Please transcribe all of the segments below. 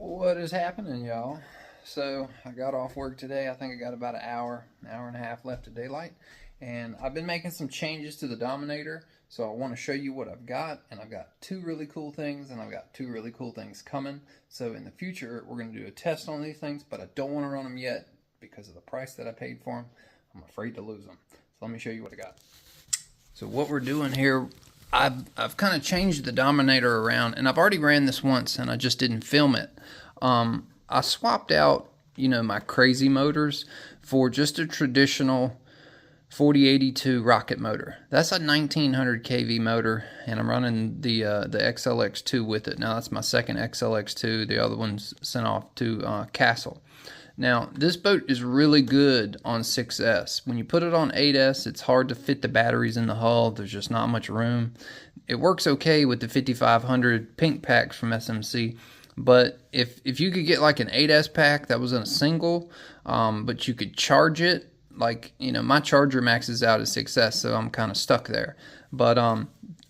What is happening, y'all? So I got off work today. I think I got about an hour and a half left of daylight, and I've been making some changes to the Dominator. So I want to show you what I've got, and I've got two really cool things, and I've got two really cool things coming. So in the future, we're going to do a test on these things, but I don't want to run them yet because of the price that I paid for them. I'm afraid to lose them. So let me show you what I got. So what we're doing here, I've kind of changed the Dominator around, and I've already ran this once, and I just didn't film it. I swapped out, my crazy motors for just a traditional 4082 rocket motor. That's a 1900 kV motor, and I'm running the XLX2 with it. Now that's my second XLX2. The other one's sent off to Castle. Now, this boat is really good on 6S. When you put it on 8S, it's hard to fit the batteries in the hull. There's just not much room. It works okay with the 5500 pink packs from SMC, but if you could get like an 8S pack that was in a single, but you could charge it, like, my charger maxes out at 6S, so I'm kind of stuck there. But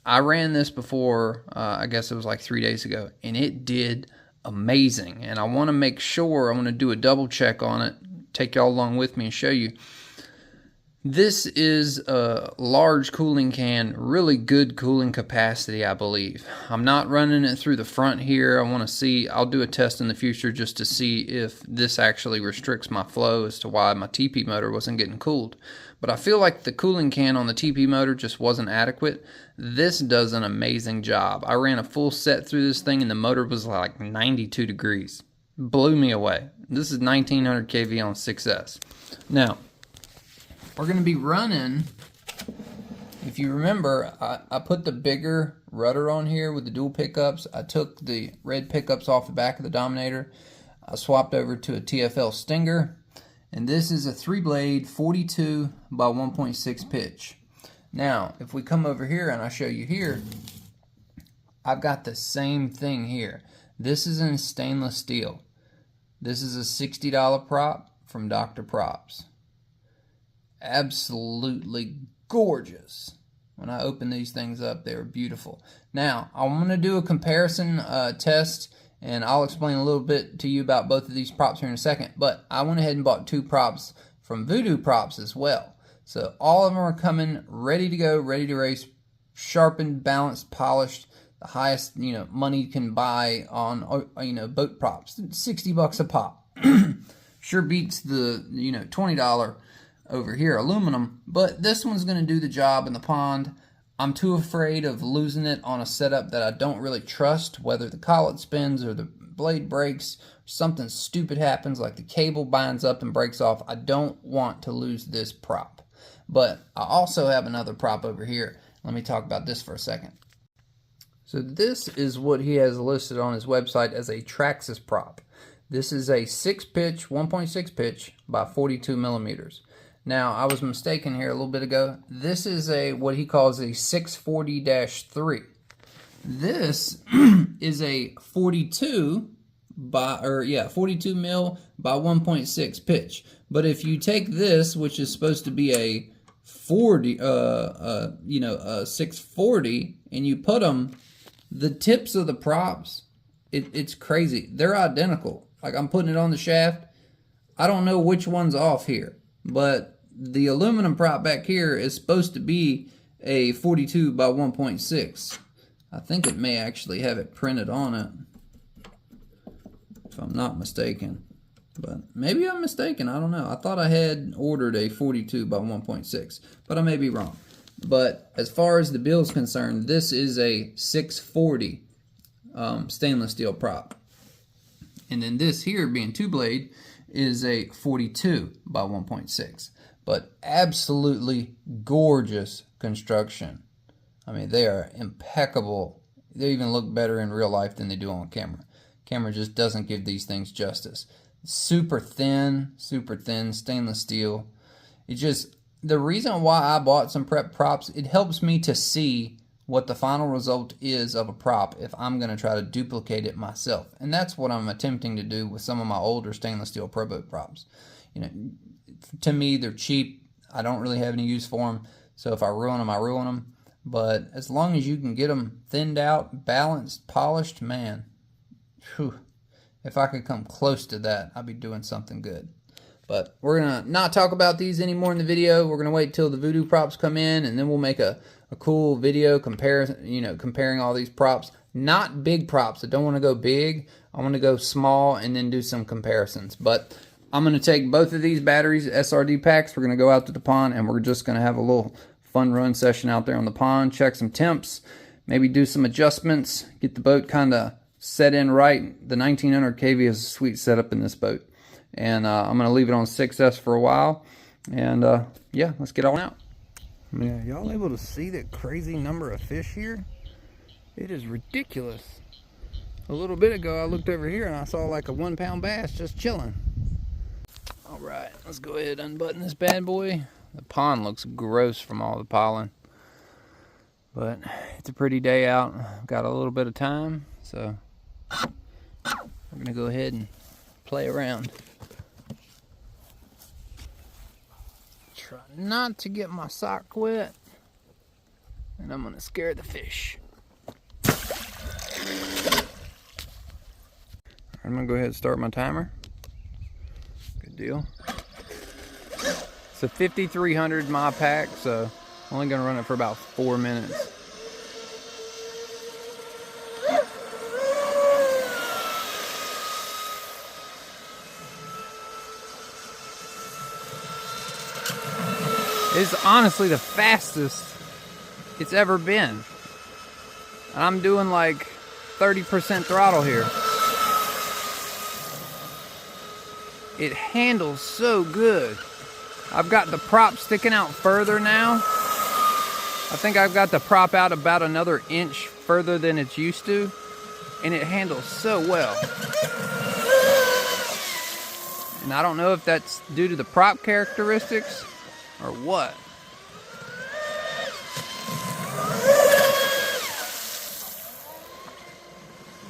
I ran this before, I guess it was like 3 days ago, and it did amazing. And I want to make sure, I want to do a double check on it, take y'all along with me and show you. This is a large cooling can, really good cooling capacity, I believe. I'm not running it through the front here. I want to see, I'll do a test in the future just to see if this actually restricts my flow as to why my TP motor wasn't getting cooled. But I feel like the cooling can on the TP motor just wasn't adequate. This does an amazing job. I ran a full set through this thing and the motor was like 92 degrees. Blew me away. This is 1900 kV on 6S. Now, we're going to be running, if you remember, I put the bigger rudder on here with the dual pickups. I took the red pickups off the back of the Dominator. I swapped over to a TFL Stinger. And this is a 3-blade 42 by 1.6 pitch. Now, if we come over here and I show you here, I've got the same thing here. This is in stainless steel. This is a $60 prop from Dr.Props. Absolutely gorgeous. When I open these things up, they're beautiful. Now, I'm going to do a comparison test, and I'll explain a little bit to you about both of these props here in a second. But I went ahead and bought two props from Voodoo Props as well. So all of them are coming ready to go, ready to race, sharpened, balanced, polished. The highest money you can buy on boat props. $60 a pop. Sure beats the $20 over here aluminum, but this one's going to do the job in the pond. I'm too afraid of losing it on a setup that I don't really trust, whether the collet spins or the blade breaks, or something stupid happens like the cable binds up and breaks off. I don't want to lose this prop. But I also have another prop over here. Let me talk about this for a second. So this is what he has listed on his website as a Traxxas prop. This is a 6-pitch, 1.6 pitch by 42 millimeters. Now, I was mistaken here a little bit ago. This is what he calls a 640-3. This is a 42 mil by 1.6 pitch. But if you take this, which is supposed to be a 640, and you put them, the tips of the props, it's crazy. They're identical. Like, I'm putting it on the shaft. I don't know which one's off here. But the aluminum prop back here is supposed to be a 42 by 1.6. I think it may actually have it printed on it, if I'm not mistaken. But maybe I'm mistaken. I don't know. I thought I had ordered a 42 by 1.6, but I may be wrong. But as far as the bill is concerned, this is a 640 stainless steel prop. And then this here, being 2-blade, is a 42 by 1.6, but absolutely gorgeous construction. I mean, they are impeccable. They even look better in real life than they do on camera. Camera just doesn't give these things justice. Super thin stainless steel. The reason why I bought some prep props, it helps me to see what the final result is of a prop if I'm going to try to duplicate it myself. And that's what I'm attempting to do with some of my older stainless steel pro boat props. To me, they're cheap. I don't really have any use for them. So if I ruin them, I ruin them. But as long as you can get them thinned out, balanced, polished, man, whew, if I could come close to that, I'd be doing something good. But we're going to not talk about these anymore in the video. We're going to wait till the voodoo props come in, and then we'll make a cool video comparing all these props. Not big props. I don't want to go big. I want to go small and then do some comparisons. But I'm going to take both of these batteries, SRD packs. We're going to go out to the pond, and we're just going to have a little fun run session out there on the pond, check some temps, maybe do some adjustments, get the boat kind of set in right. The 1900 kV is a sweet setup in this boat. And I'm going to leave it on 6S for a while. And yeah, let's get on out. Yeah, y'all able to see that crazy number of fish here? It is ridiculous. A little bit ago I looked over here and I saw like a 1 pound bass just chilling. Alright, let's go ahead and unbutton this bad boy. The pond looks gross from all the pollen. But it's a pretty day out. I've got a little bit of time, so we're going to go ahead and play around. Try not to get my sock wet, and I'm going to scare the fish. I'm going to go ahead and start my timer. Good deal. It's a 5300 my pack, so I'm only going to run it for about 4 minutes. It's honestly the fastest it's ever been. And I'm doing like 30% throttle here. It handles so good. I've got the prop sticking out further now. I think I've got the prop out about another inch further than it's used to. And it handles so well. And I don't know if that's due to the prop characteristics or what.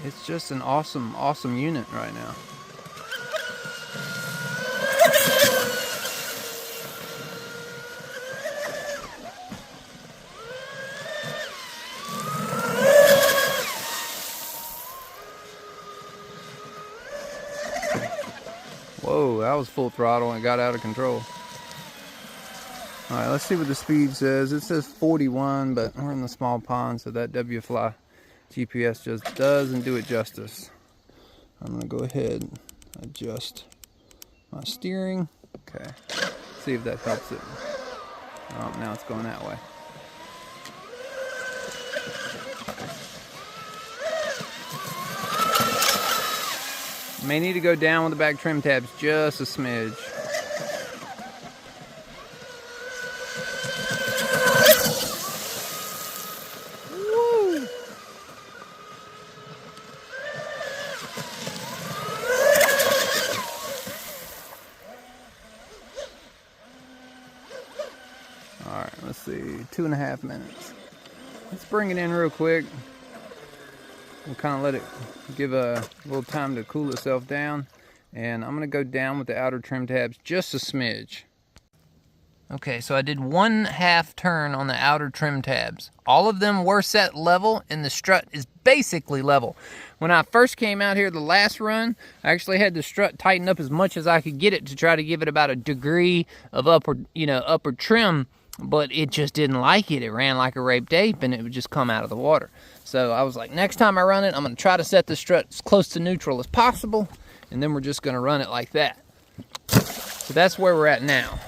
It's just an awesome, awesome unit right now. Whoa, that was full throttle and got out of control. Alright, let's see what the speed says. It says 41, but we're in the small pond, so that WFly GPS just doesn't do it justice. I'm going to go ahead and adjust my steering. Okay, see if that helps it. Oh, now it's going that way. May need to go down with the back trim tabs just a smidge. Woo! Alright, let's see, 2.5 minutes. Let's bring it in real quick. We'll kind of let it give a little time to cool itself down. And I'm going to go down with the outer trim tabs just a smidge. Okay, so I did 1/2 turn on the outer trim tabs. All of them were set level, and the strut is basically level. When I first came out here the last run, I actually had the strut tighten up as much as I could get it to try to give it about a degree of upward trim, but it just didn't like it. It ran like a raped ape, and it would just come out of the water. So I was like, next time I run it, I'm going to try to set the strut as close to neutral as possible, and then we're just going to run it like that. So that's where we're at now.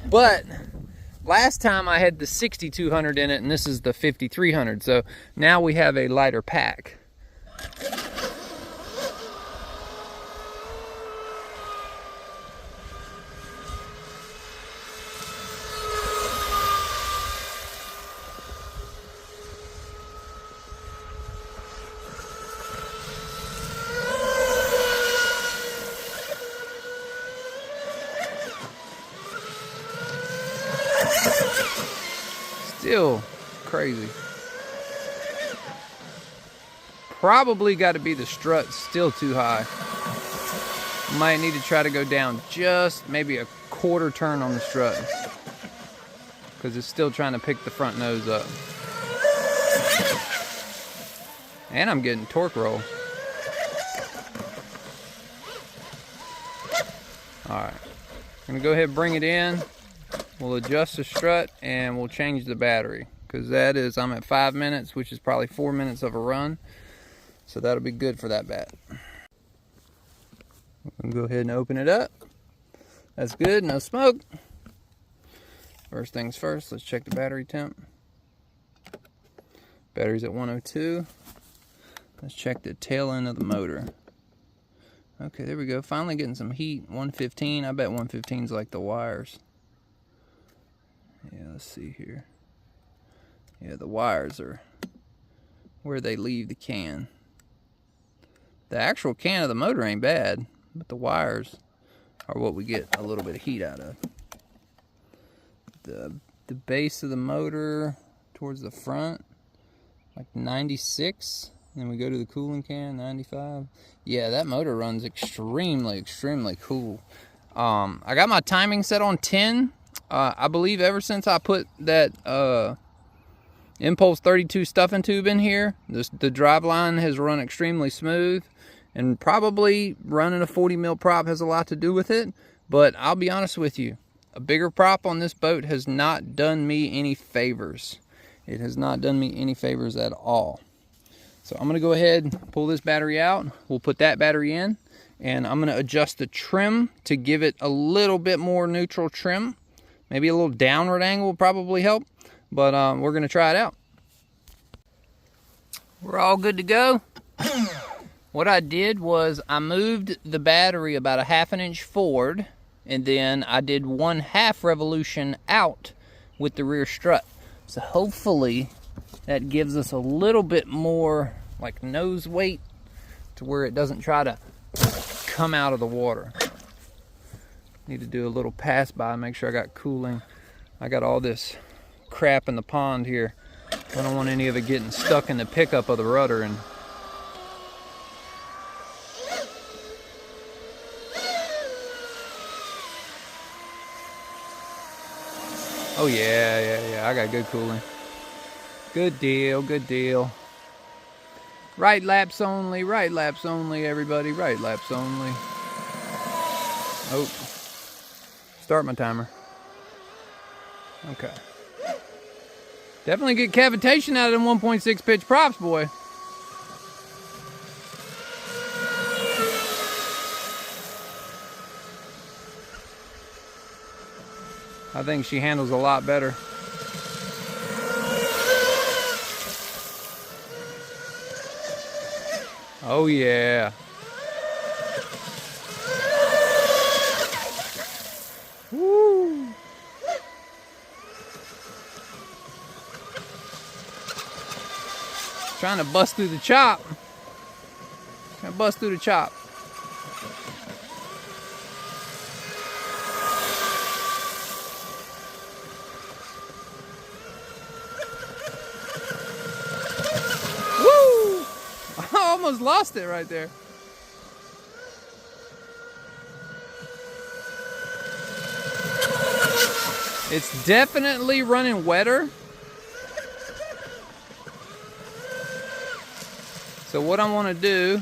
But last time I had the 6200 in it, and this is the 5300, so now we have a lighter pack. Still crazy. Probably got to be the strut still too high. Might need to try to go down just maybe a 1/4 turn on the strut, because it's still trying to pick the front nose up. And I'm getting torque roll. Alright, I'm going to go ahead and bring it in. We'll adjust the strut and we'll change the battery. Because that is, I'm at 5 minutes, which is probably 4 minutes of a run. So that'll be good for that bat. We'll go ahead and open it up. That's good, no smoke. First things first, let's check the battery temp. Battery's at 102. Let's check the tail end of the motor. Okay, there we go. Finally getting some heat. 115. I bet 115's like the wires. Yeah, let's see here. Yeah, the wires are where they leave the can. The actual can of the motor ain't bad, but the wires are what we get a little bit of heat out of. The base of the motor towards the front, like 96. Then we go to the cooling can, 95. Yeah, that motor runs extremely cool. I got my timing set on 10. I believe ever since I put that Impulse 32 stuffing tube in here, the drive line has run extremely smooth, and probably running a 40 mil prop has a lot to do with it. But I'll be honest with you, a bigger prop on this boat has not done me any favors. It has not done me any favors at all. So I'm going to go ahead and pull this battery out. We'll put that battery in, and I'm going to adjust the trim to give it a little bit more neutral trim. Maybe a little downward angle will probably help, but we're going to try it out. We're all good to go. What I did was I moved the battery about a 1/2 inch forward, and then I did 1/2 revolution out with the rear strut. So hopefully that gives us a little bit more like nose weight to where it doesn't try to come out of the water. Need to do a little pass by, make sure I got cooling. I got all this crap in the pond here. I don't want any of it getting stuck in the pickup of the rudder. And oh yeah, I got good cooling. Good deal, good deal. Right laps only, everybody. Right laps only. Oh, start my timer. Okay. Definitely get cavitation out of them 1.6 pitch props, boy. I think she handles a lot better. Oh yeah. Woo. Trying to bust through the chop. Almost lost it right there. It's definitely running wetter. So what I want to do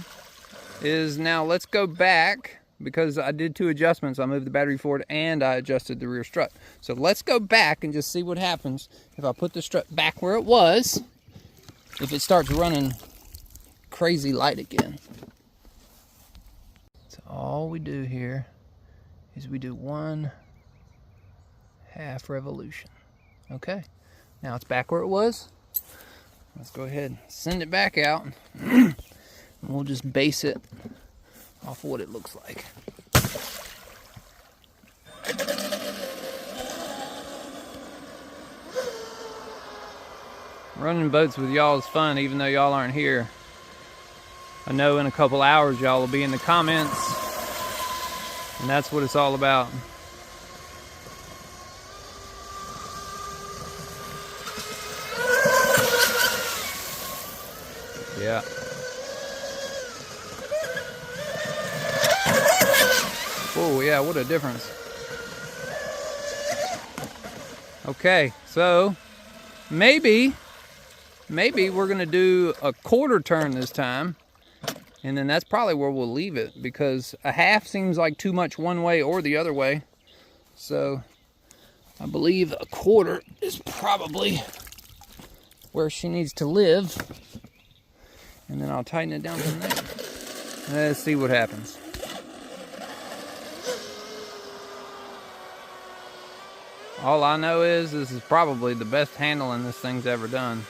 is now let's go back, because I did 2 adjustments. I moved the battery forward and I adjusted the rear strut. So let's go back and just see what happens if I put the strut back where it was, if it starts running crazy light again. So all we do here is we do 1/2 revolution. Okay, now it's back where it was. Let's go ahead and send it back out. And we'll just base it off what it looks like. Running boats with y'all is fun, even though y'all aren't here. I know in a couple hours y'all will be in the comments, and that's what it's all about. Yeah. Oh yeah, what a difference. Okay, so maybe we're gonna do a 1/4 turn this time. And then that's probably where we'll leave it, because a half seems like too much one way or the other way. So I believe a quarter is probably where she needs to live. And then I'll tighten it down from there. Let's see what happens. All I know is this is probably the best handling this thing's ever done.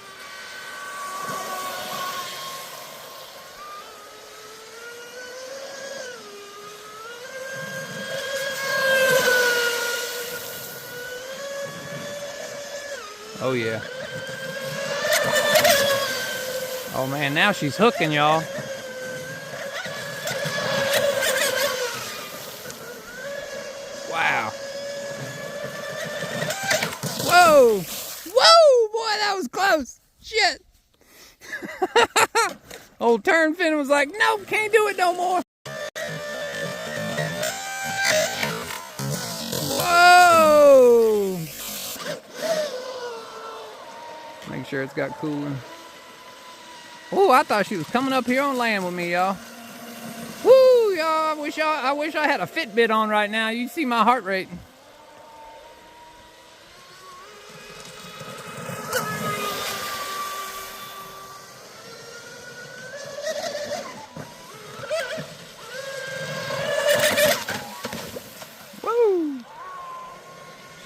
Oh yeah. Oh man, now she's hooking, y'all. Wow. Whoa! Whoa! Boy, that was close. Shit. Old turn fin was like, nope, can't do it no more. Whoa! Make sure it's got cooling. Oh, I thought she was coming up here on land with me, y'all. Woo, y'all! I wish I had a Fitbit on right now. You see my heart rate. Woo!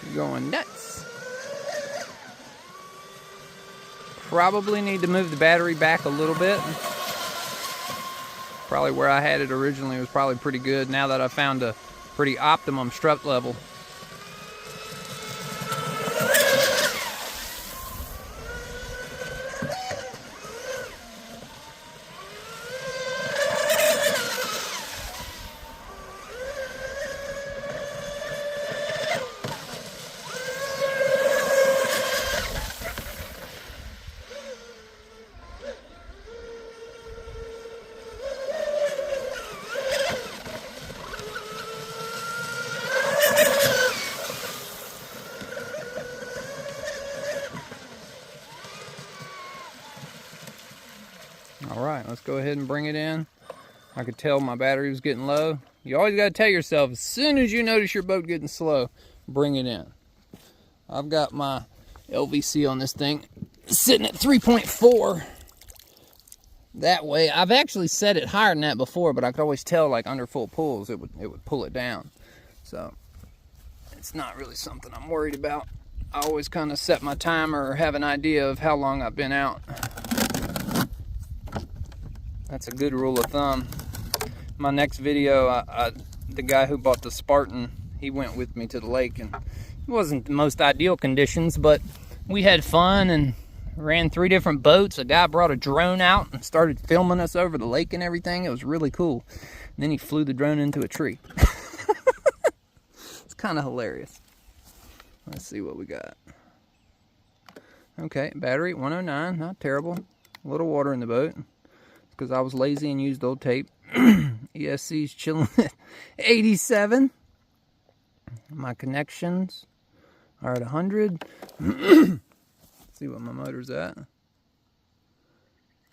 She's going nuts. Probably need to move the battery back a little bit. Probably where I had it originally was probably pretty good. Now that I found a pretty optimum strut level. Alright, let's go ahead and bring it in. I could tell my battery was getting low. You always got to tell yourself, as soon as you notice your boat getting slow, bring it in. I've got my LVC on this thing sitting at 3.4. That way, I've actually set it higher than that before, but I could always tell, like under full pulls, it would pull it down. So, it's not really something I'm worried about. I always kind of set my timer or have an idea of how long I've been out. That's a good rule of thumb. My next video, the guy who bought the Spartan, he went with me to the lake, and it wasn't the most ideal conditions, but we had fun and ran 3 different boats. A guy brought a drone out and started filming us over the lake and everything. It was really cool. And then he flew the drone into a tree. It's kind of hilarious. Let's see what we got. Okay, battery 109, not terrible. A little water in the boat because I was lazy and used old tape. ESC's chilling at 87. My connections are at 100. See what my motor's at.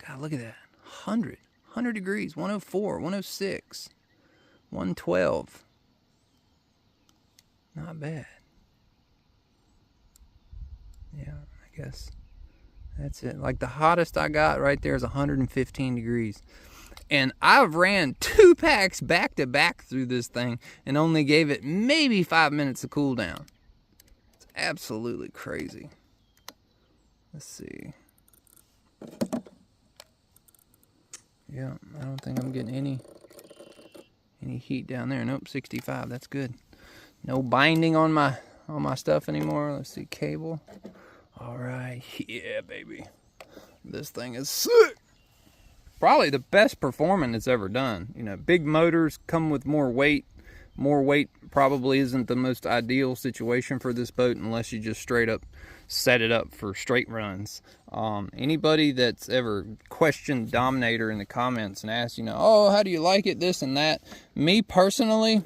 God, look at that. 100 degrees, 104, 106, 112. Not bad. Yeah, I guess that's it. Like the hottest I got right there is 115 degrees. And I've ran 2 packs back to back through this thing and only gave it maybe 5 minutes of cool down. It's absolutely crazy. Let's see. Yeah, I don't think I'm getting any heat down there. Nope, 65. That's good. No binding on my stuff anymore. Let's see, cable. All right, yeah, baby. This thing is sick. Probably the best performing it's ever done. You know, big motors come with more weight. More weight probably isn't the most ideal situation for this boat unless you just straight up set it up for straight runs. Anybody that's ever questioned Dominator in the comments and asked, you know, oh, how do you like it, this and that? Me personally,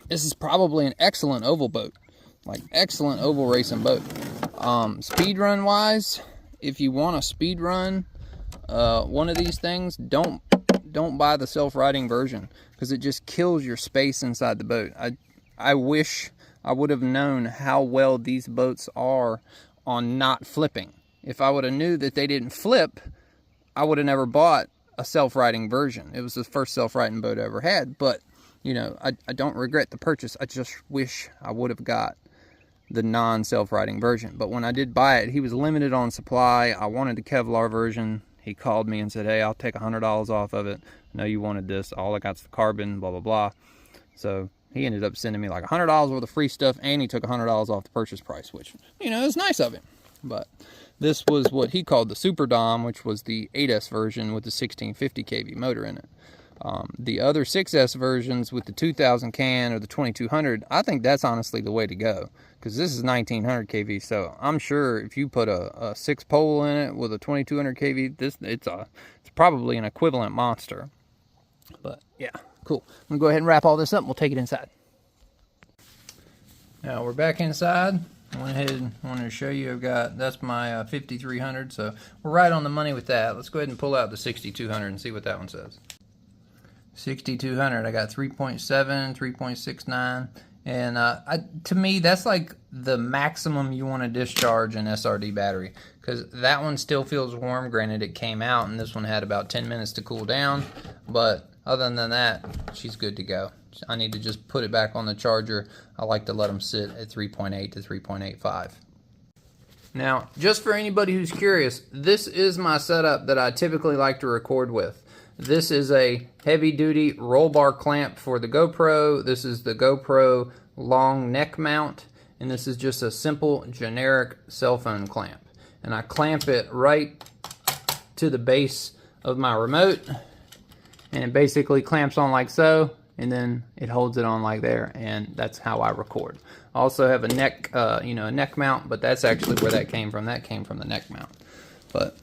this is probably an excellent oval boat. Like, excellent oval racing boat. Speed run wise, if you want a speed run one of these things, don't don't buy the self-riding version because it just kills your space inside the boat. I wish I would have known how well these boats are on not flipping. If I would have knew that they didn't flip, I would have never bought a self-riding version. It was the first self-riding boat I ever had, but you know, I don't regret the purchase. I just wish I would have got the non-self-riding version. But when I did buy it, he was limited on supply. I wanted the Kevlar version. He called me and said, hey, I'll take $100 off of it. I know you wanted this. All I got's the carbon, blah, blah, blah. So he ended up sending me like $100 worth of free stuff, and he took $100 off the purchase price, which, you know, is nice of him. But this was what he called the Super Dom, which was the 8S version with the 1650 kV motor in it. The other 6S versions with the 2000 can or the 2200, I think that's honestly the way to go, because this is 1900 kV. So I'm sure if you put a 6-pole in it with a 2200 kV, it's probably an equivalent monster. But yeah, cool. I'm gonna go ahead and wrap all this up and we'll take it inside. Now we're back inside. I went ahead and wanted to show you, that's my 5300, so we're right on the money with that. Let's go ahead and pull out the 6200 and see what that one says. 6200, I got 3.7, 3.69, and to me that's like the maximum you want to discharge an SRD battery, because that one still feels warm. Granted, it came out and this one had about 10 minutes to cool down, but other than that, she's good to go. I need to just put it back on the charger. I like to let them sit at 3.8 to 3.85. Now, just for anybody who's curious, this is my setup that I typically like to record with. This is a heavy-duty roll bar clamp for the GoPro. This is the GoPro long neck mount, and this is just a simple generic cell phone clamp. And I clamp it right to the base of my remote, and it basically clamps on like so, and then it holds it on like there, and that's how I record. I also have a neck, a neck mount, but that's actually where that came from. That came from the neck mount. But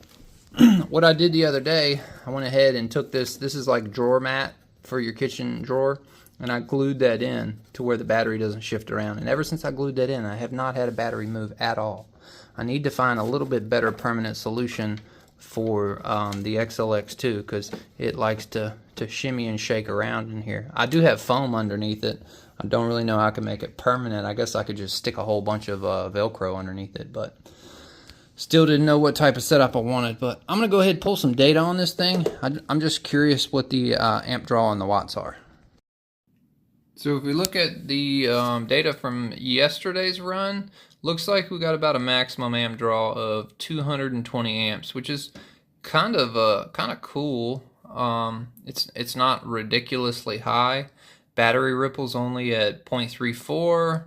what I did the other day, I went ahead and took this is like drawer mat for your kitchen drawer, and I glued that in to where the battery doesn't shift around. And ever since I glued that in, I have not had a battery move at all. I need to find a little bit better permanent solution for the XLX2, because it likes to shimmy and shake around in here. I do have foam underneath it. I don't really know how I can make it permanent. I guess I could just stick a whole bunch of Velcro underneath it, but still didn't know what type of setup I wanted. But I'm going to go ahead and pull some data on this thing. I'm just curious what the amp draw and the watts are. So if we look at the data from yesterday's run, looks like we got about a maximum amp draw of 220 amps, which is kind of cool. It's not ridiculously high. Battery ripple's only at 0.34.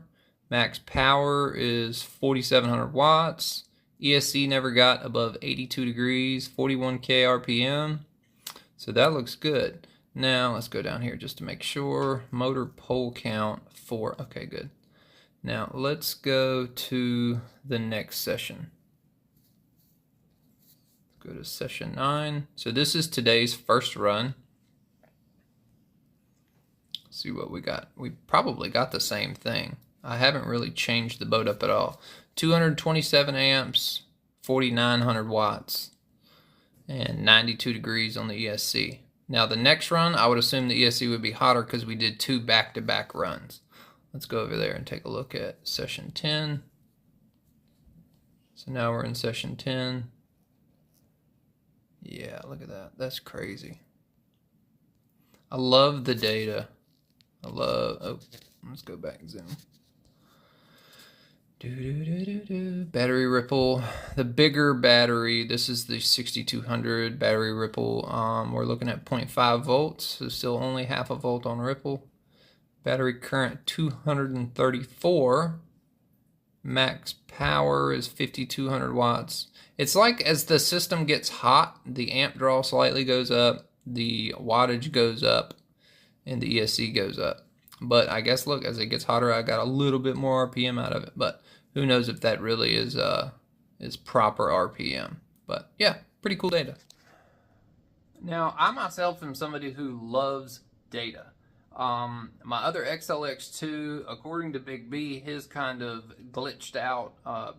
Max power is 4,700 watts. ESC never got above 82 degrees, 41k RPM. So that looks good. Now let's go down here just to make sure. Motor pole count 4. Okay, good. Now let's go to the next session. Go to session 9. So this is today's first run. Let's see what we got. We probably got the same thing. I haven't really changed the boat up at all. 227 amps, 4,900 watts, and 92 degrees on the ESC. Now the next run, I would assume the ESC would be hotter because we did 2 back-to-back runs. Let's go over there and take a look at session 10. So now we're in session 10. Yeah, look at that. That's crazy. I love the data. Oh, let's go back and zoom. Battery ripple. The bigger battery, this is the 6200 battery ripple. We're looking at 0.5 volts, so still only half a volt on ripple. Battery current 234. Max power is 5,200 watts. It's like as the system gets hot, the amp draw slightly goes up, the wattage goes up, and the ESC goes up. But I guess, look, as it gets hotter, I got a little bit more RPM out of it. But who knows if that really is proper RPM. But yeah, pretty cool data. Now, I myself am somebody who loves data. My other XLX2, according to Big B, his kind of glitched out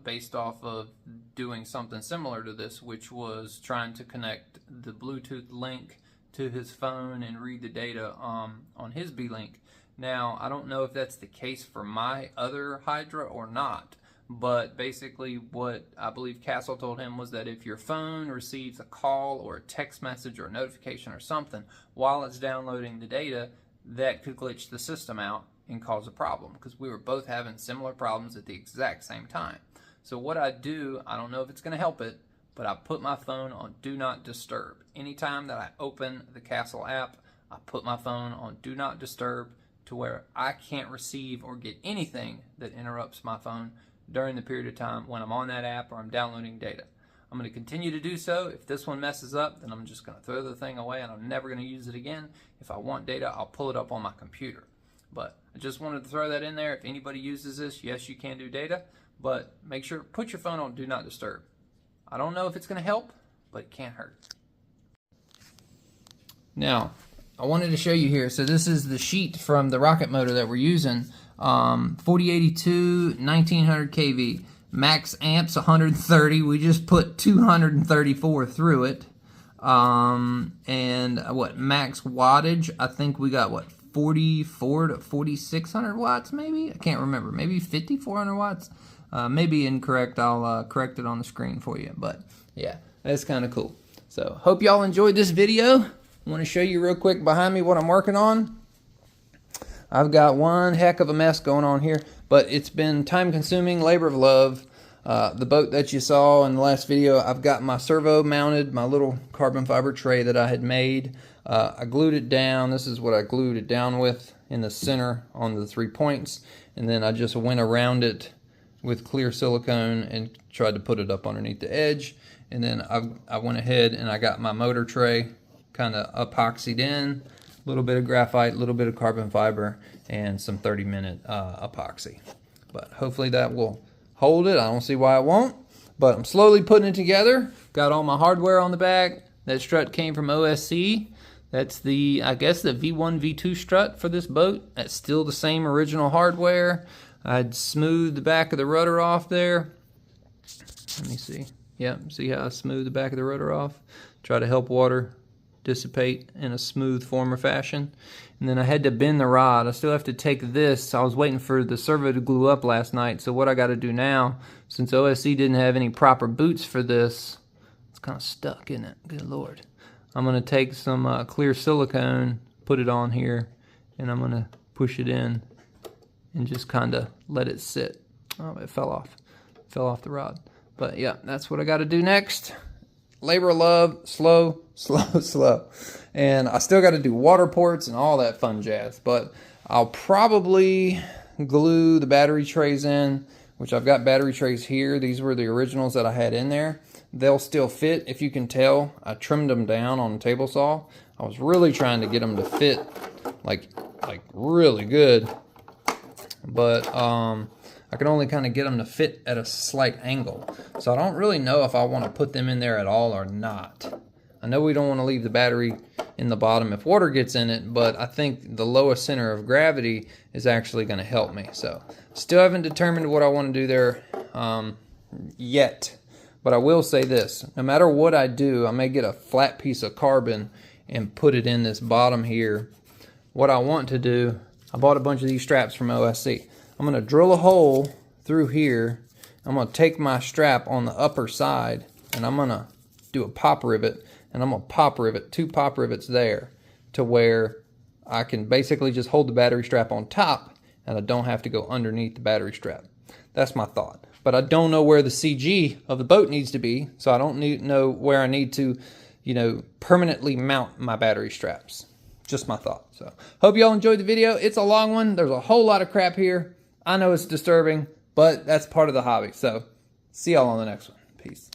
based off of doing something similar to this, which was trying to connect the Bluetooth link to his phone and read the data on his B-Link. Now, I don't know if that's the case for my other Hydra or not, but basically what I believe Castle told him was that if your phone receives a call or a text message or a notification or something while it's downloading the data, that could glitch the system out and cause a problem, because we were both having similar problems at the exact same time. So what I do, I don't know if it's going to help it, but I put my phone on Do Not Disturb. Anytime that I open the Castle app, I put my phone on Do Not Disturb to where I can't receive or get anything that interrupts my phone during the period of time when I'm on that app or I'm downloading data. I'm going to continue to do so. If this one messes up, then I'm just going to throw the thing away and I'm never going to use it again. If I want data, I'll pull it up on my computer. But I just wanted to throw that in there. If anybody uses this, yes, you can do data, but make sure, put your phone on Do Not Disturb. I don't know if it's going to help, but it can't hurt. Now, I wanted to show you here. So this is the sheet from the rocket motor that we're using. 4082, 1900 kV. Max amps 130. We just put 234 through it. And what max wattage? I think we got what, 44 to 4600 watts maybe? I can't remember. Maybe 5400 watts. Maybe incorrect. I'll correct it on the screen for you. But yeah, that's kind of cool. So hope y'all enjoyed this video. I want to show you real quick behind me what I'm working on. I've got one heck of a mess going on here, but it's been time-consuming, labor of love. The boat that you saw in the last video, I've got my servo mounted, my little carbon fiber tray that I had made. I glued it down. This is what I glued it down with in the center on the 3 points, and then I just went around it with clear silicone and tried to put it up underneath the edge. And then I went ahead and I got my motor tray kind of epoxied in. A little bit of graphite, a little bit of carbon fiber, and some 30-minute epoxy. But hopefully that will hold it. I don't see why it won't, but I'm slowly putting it together. Got all my hardware on the back. That strut came from OSC. That's the, I guess, the V1, V2 strut for this boat. That's still the same original hardware. I'd smoothed the back of the rudder off there. Let me see. Yep, see how I smoothed the back of the rudder off? Try to help water dissipate in a smooth form or fashion. And then I had to bend the rod. I still have to take this. I was waiting for the servo to glue up last night, so what I got to do now, since OSC didn't have any proper boots for this, it's kind of stuck, isn't it? Good Lord. I'm going to take some clear silicone, put it on here, and I'm going to push it in and just kind of let it sit. Oh, it fell off. Fell off the rod. But yeah, that's what I got to do next. Labor of love, slow, slow, slow. And I still got to do water ports and all that fun jazz. But I'll probably glue the battery trays in, which I've got battery trays here. These were the originals that I had in there. They'll still fit. If you can tell, I trimmed them down on the table saw. I was really trying to get them to fit like really good. But I can only kind of get them to fit at a slight angle. So I don't really know if I want to put them in there at all or not. I know we don't want to leave the battery in the bottom if water gets in it, but I think the lowest center of gravity is actually going to help me. So still haven't determined what I want to do there yet. But I will say this, no matter what I do, I may get a flat piece of carbon and put it in this bottom here. What I want to do, I bought a bunch of these straps from OSC. I'm going to drill a hole through here. I'm going to take my strap on the upper side and I'm going to do a pop rivet, and I'm going to pop rivet 2 pop rivets there to where I can basically just hold the battery strap on top and I don't have to go underneath the battery strap. That's my thought. But I don't know where the CG of the boat needs to be, so I don't know where I need to, permanently mount my battery straps. Just my thought. So hope y'all enjoyed the video. It's a long one. There's a whole lot of crap here. I know it's disturbing, but that's part of the hobby. So see y'all on the next one. Peace.